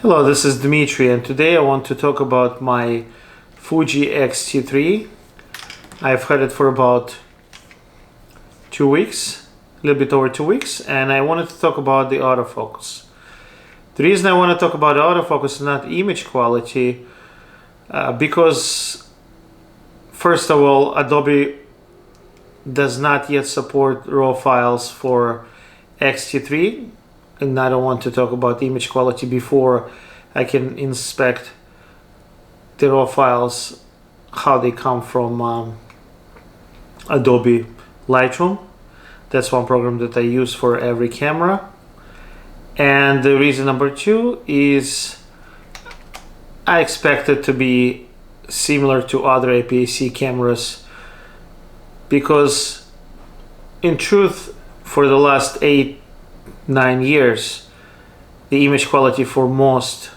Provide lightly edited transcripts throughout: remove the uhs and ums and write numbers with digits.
Hello, this is Dmitry, and today I want to talk about my Fuji X-T3. I've had it for about 2 weeks, a little bit over 2 weeks, and I wanted to talk about the autofocus. The reason I want to talk about the autofocus and not image quality, because first of all, Adobe does not yet support RAW files for X-T3. And I don't want to talk about image quality before I can inspect the raw files, how they come from Adobe Lightroom. That's one program that I use for every camera. And the reason number two is I expect it to be similar to other APS-C cameras, because in truth, for the last 8-9 years, the image quality for most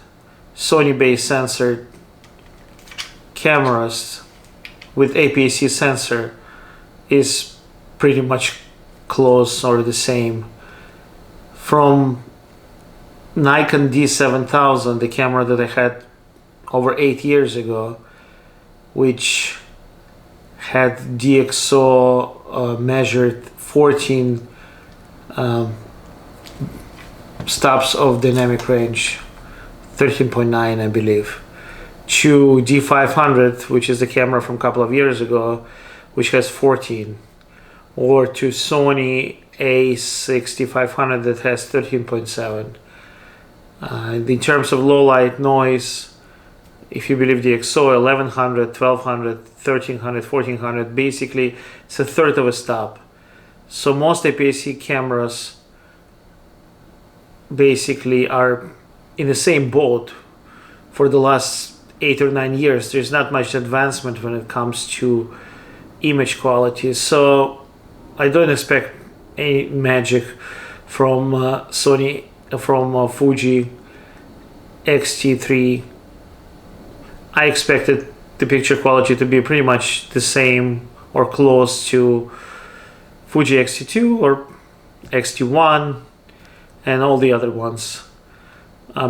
Sony-based sensor cameras with APS-C sensor is pretty much close or the same. From Nikon D7000, the camera that I had over 8 years ago, which had DxO measured 14 stops of dynamic range, 13.9 I believe, to D500, which is the camera from a couple of years ago, which has 14, or to Sony A6500 that has 13.7. In terms of low light noise, if you believe DxO, 1100, 1200, 1300, 1400, basically it's a third of a stop. So most APS-C cameras basically are in the same boat for the last 8 or 9 years. There's not much advancement when it comes to image quality. So I don't expect any magic from Fuji X-T3. I expected the picture quality to be pretty much the same or close to Fuji X-T2 or X-T1 and all the other ones,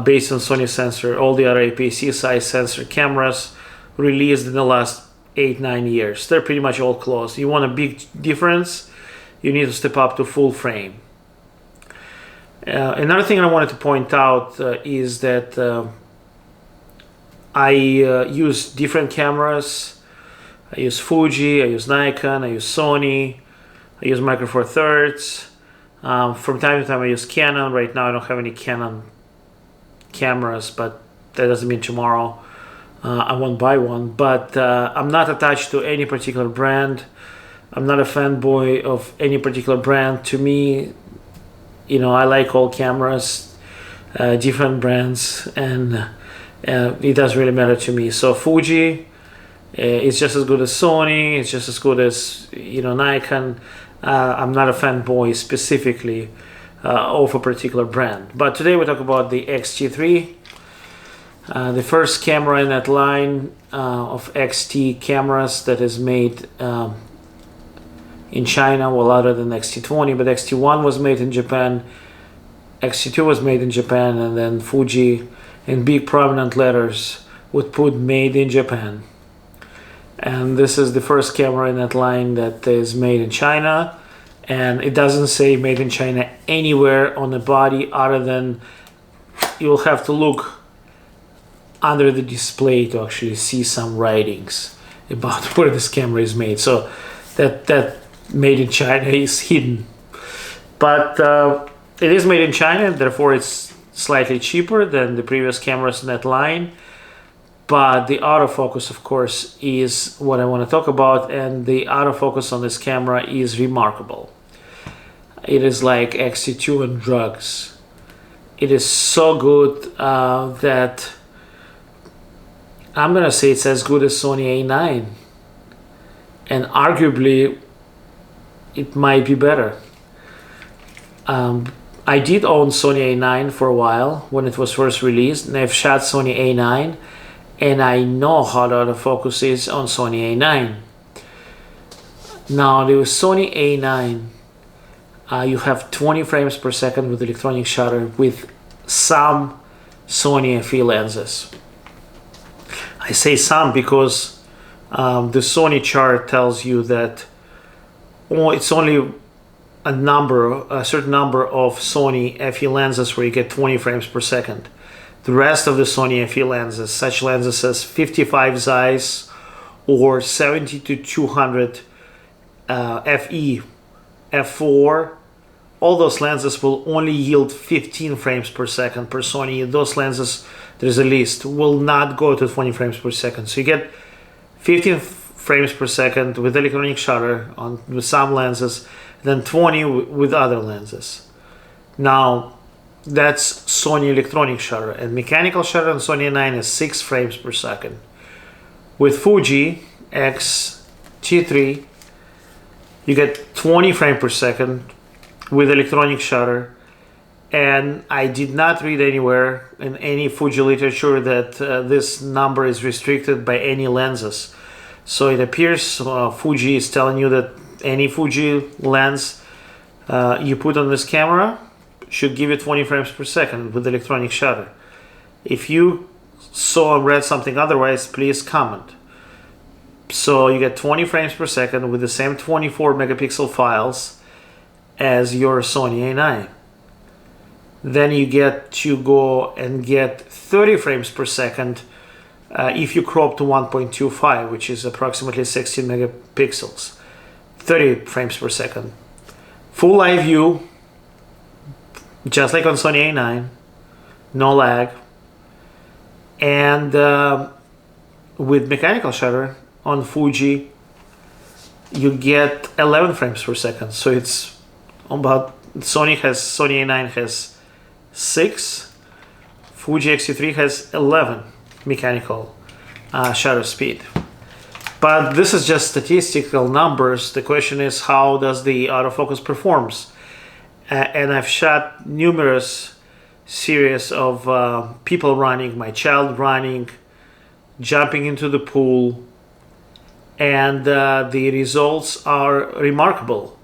based on Sony sensor, all the other APS-C size sensor cameras released in the last 8-9 years. They're pretty much all close. You want a big difference, you need to step up to full frame. Another thing I wanted to point out is that I use different cameras. I use Fuji, I use Nikon, I use Sony, I use Micro Four Thirds. From time to time I use Canon. Right now I don't have any Canon cameras, but that doesn't mean tomorrow I won't buy one. But I'm not attached to any particular brand. I'm not a fanboy of any particular brand. To me, I like all cameras, different brands, and it doesn't really matter to me. So Fuji is just as good as Sony, it's just as good as Nikon. I'm not a fanboy specifically of a particular brand. But today we talk about the X-T3, the first camera in that line of XT cameras that is made in China, well, other than X-T20, but X-T1 was made in Japan, X-T2 was made in Japan, and then Fuji in big prominent letters would put made in Japan. And this is the first camera in that line that is made in China, and it doesn't say made in China anywhere on the body other than you'll have to look under the display to actually see some writings about where this camera is made. So that made in China is hidden, but it is made in China, therefore it's slightly cheaper than the previous cameras in that line. But the autofocus, of course, is what I want to talk about, and the autofocus on this camera is remarkable. It is like X-T2 and drugs. It is so good that I'm gonna say it's as good as Sony A9, and arguably it might be better. I did own Sony A9 for a while when it was first released, and I've shot Sony A9, and I know how the autofocus is on Sony A9. Now, the Sony A9, you have 20 frames per second with electronic shutter with some Sony FE lenses. I say some because the Sony chart tells you that it's only a certain number of Sony FE lenses where you get 20 frames per second. The rest of the Sony FE lenses, such lenses as 55 Zeiss or 70 to 200 FE, f4, all those lenses will only yield 15 frames per second per Sony. Those lenses, there's a list, will not go to 20 frames per second. So you get 15 frames per second with electronic shutter with some lenses, then 20 with other lenses. Now, that's Sony electronic shutter, and mechanical shutter on Sony A9 is 6 frames per second. With Fuji X-T3, you get 20 frames per second with electronic shutter, and I did not read anywhere in any Fuji literature that this number is restricted by any lenses. So it appears Fuji is telling you that any Fuji lens you put on this camera should give you 20 frames per second with electronic shutter. If you saw or read something otherwise, please comment. So you get 20 frames per second with the same 24 megapixel files as your Sony A9. Then you get to go and get 30 frames per second if you crop to 1.25, which is approximately 16 megapixels. 30 frames per second. Full live view, just like on Sony A9, no lag. And with mechanical shutter on Fuji, you get 11 frames per second. So it's about, Sony A9 has 6, Fuji X-T3 has 11 mechanical shutter speed. But this is just statistical numbers. The question is, how does the autofocus performs? And I've shot numerous series of people running, my child running, jumping into the pool, and the results are remarkable.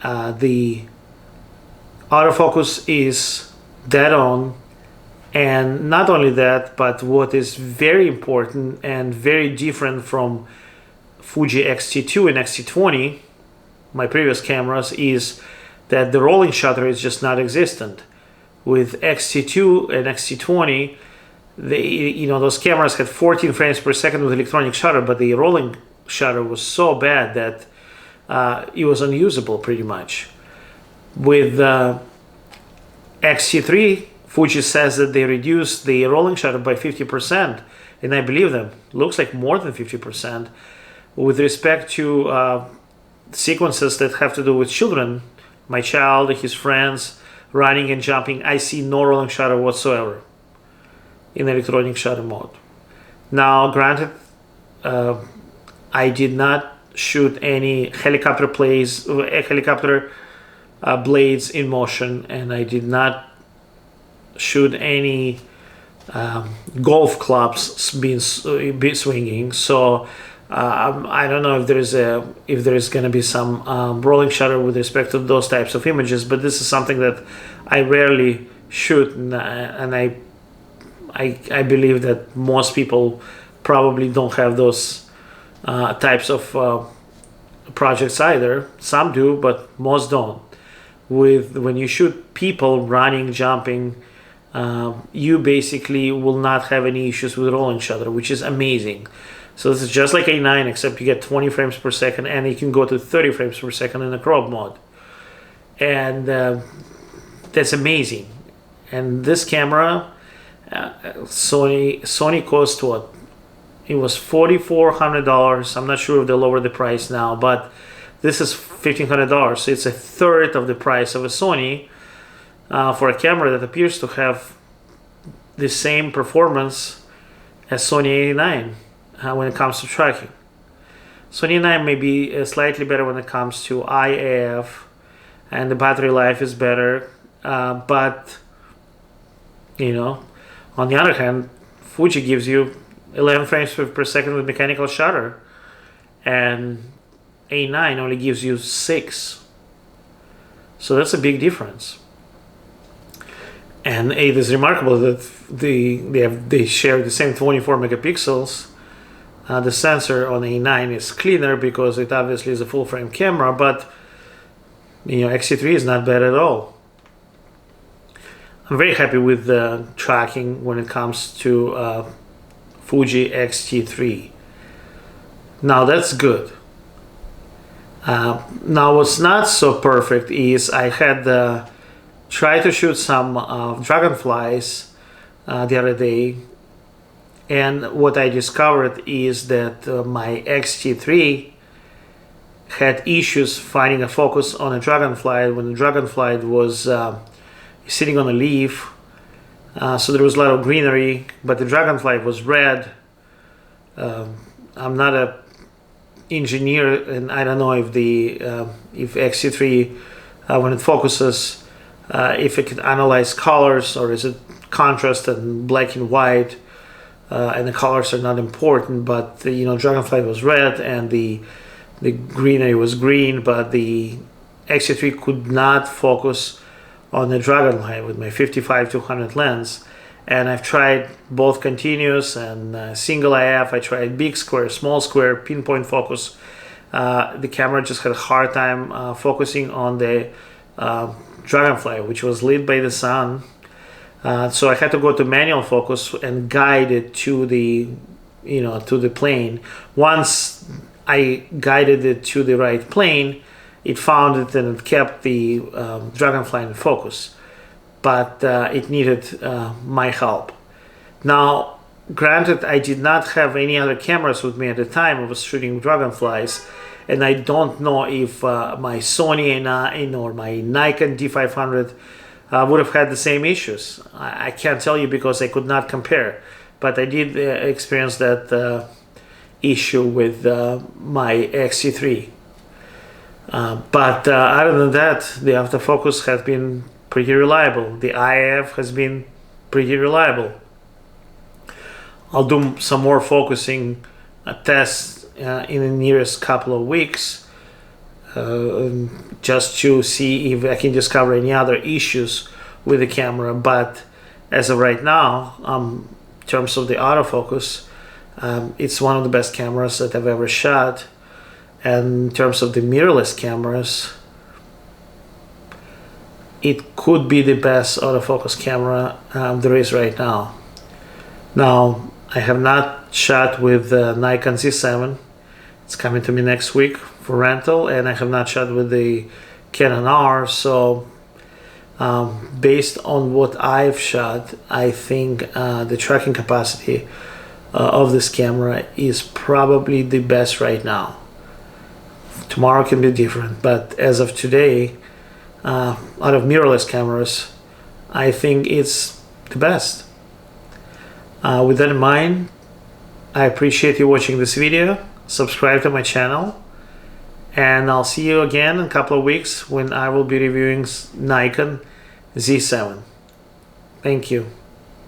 The autofocus is dead on, and not only that, but what is very important and very different from Fuji X-T2 and X-T20, my previous cameras, is that the rolling shutter is just not existent. With X-T2 and X-T20, those cameras had 14 frames per second with electronic shutter, but the rolling shutter was so bad that it was unusable pretty much. With X-T3, Fuji says that they reduced the rolling shutter by 50%, and I believe them. Looks like more than 50%. With respect to sequences that have to do with children, my child, his friends, running and jumping, I see no rolling shutter whatsoever in electronic shutter mode. Now, granted, I did not shoot any helicopter blades in motion, and I did not shoot any golf clubs being swinging. So I don't know if there is going to be some rolling shutter with respect to those types of images, but this is something that I rarely shoot, and I believe that most people probably don't have those types of projects either. Some do, but most don't. When you shoot people running, jumping, you basically will not have any issues with rolling shutter, which is amazing. So this is just like A9, except you get 20 frames per second, and you can go to 30 frames per second in the crop mode. And that's amazing. And this camera, Sony cost what? It was $4,400. I'm not sure if they lowered the price now, but this is $1,500. So it's a third of the price of a Sony for a camera that appears to have the same performance as Sony A9 when it comes to tracking. Sony A9 may be slightly better when it comes to IAF, and the battery life is better, but on the other hand, Fuji gives you 11 frames per second with mechanical shutter, and A9 only gives you 6. So that's a big difference. And it is remarkable that they share the same 24 megapixels. The sensor on A9 is cleaner because it obviously is a full frame camera, but X-T3 is not bad at all. I'm very happy with the tracking when it comes to Fuji X-T3. Now that's good. Now what's not so perfect is I had tried to shoot some dragonflies the other day, and what I discovered is that my X-T3 had issues finding a focus on a dragonfly when the dragonfly was sitting on a leaf. So there was a lot of greenery, but the dragonfly was red. I'm not a engineer, and I don't know if the if X-T3 when it focuses if it can analyze colors, or is it contrast and black and white, and the colors are not important, but dragonfly was red and the greenery was green, but the X-T3 could not focus on the dragonfly with my 55-200 lens. And I've tried both continuous and single IF. I tried big square, small square, pinpoint focus. The camera just had a hard time focusing on the dragonfly, which was lit by the sun. So I had to go to manual focus and guide it to the to the plane. Once I guided it to the right plane, it found it and it kept the dragonfly in focus, but it needed my help. Now, granted, I did not have any other cameras with me at the time I was shooting dragonflies, and I don't know if my Sony A9 or my Nikon D500 would have had the same issues. I can't tell you because I could not compare, but I did experience that issue with my X-T3. But other than that, the autofocus has been pretty reliable. The IF has been pretty reliable. I'll do some more focusing tests in the nearest couple of weeks, just to see if I can discover any other issues with the camera. But as of right now, in terms of the autofocus, it's one of the best cameras that I've ever shot. And in terms of the mirrorless cameras, it could be the best autofocus camera there is right now. Now, I have not shot with the Nikon Z7. It's coming to me next week for rental, and I have not shot with the Canon R. So based on what I've shot, I think the tracking capacity of this camera is probably the best right now. Tomorrow can be different, but as of today, out of mirrorless cameras, I think it's the best. With that in mind, I appreciate you watching this video. Subscribe to my channel, and I'll see you again in a couple of weeks when I will be reviewing Nikon Z7. Thank you.